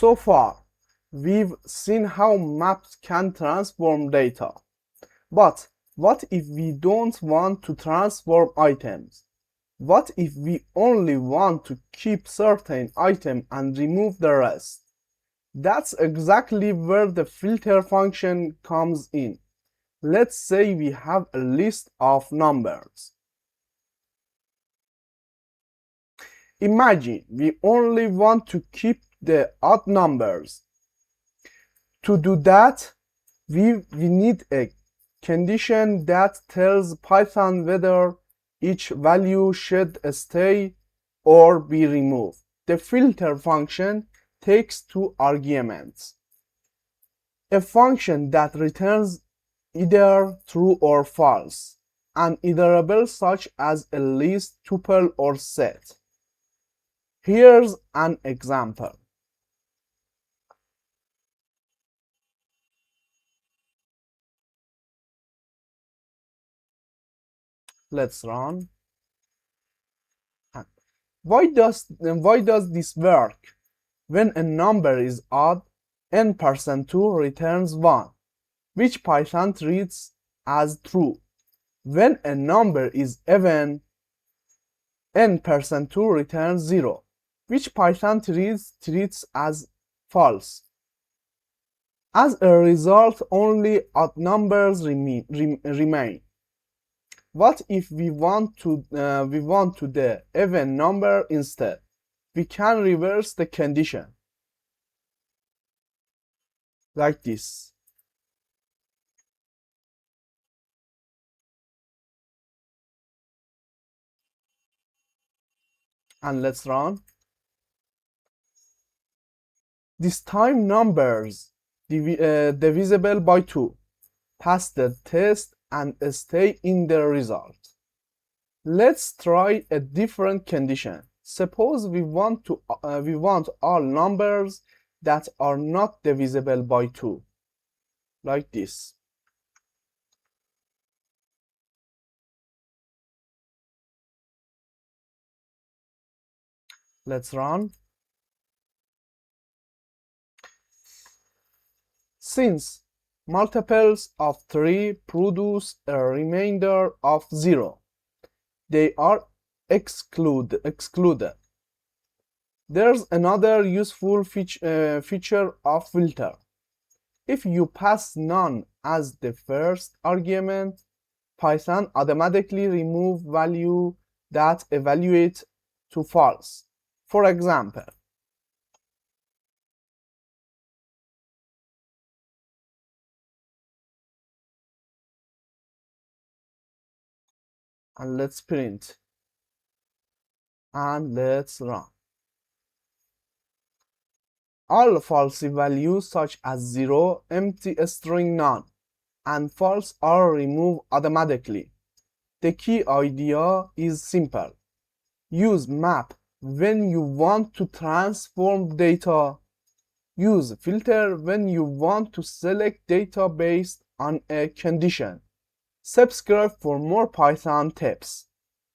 So far, we've seen how maps can transform data. But what if we don't want to transform items? What if we only want to keep certain items and remove the rest? That's exactly where the filter function comes in. Let's say we have a list of numbers. Imagine we only want to keep the odd numbers. To do that, we need a condition that tells Python whether each value should stay or be removed. The filter function takes two arguments. A function that returns either true or false, an iterable such as a list, tuple, or set. Here's an example. Let's run. Why does this work? When a number is odd, n%2 returns 1, which Python treats as true. When a number is even, n%2 returns 0, which Python treats as false. As a result, only odd numbers remain. What if we want to the even number instead? We can reverse the condition like this. And let's run. This time numbers divisible by 2 pass the test and stay in the result. Let's try a different condition. Suppose we want all numbers that are not divisible by 2, like this. Let's run. Since multiples of 3 produce a remainder of 0, they are excluded. There's another useful feature of filter. If you pass none as the first argument, Python automatically removes value that evaluate to false. For example, and let's print and let's run. All false values such as 0, empty string none, and false are removed automatically. The key idea is simple. Use map when you want to transform data. Use filter when you want to select data based on a condition. Subscribe for more Python tips.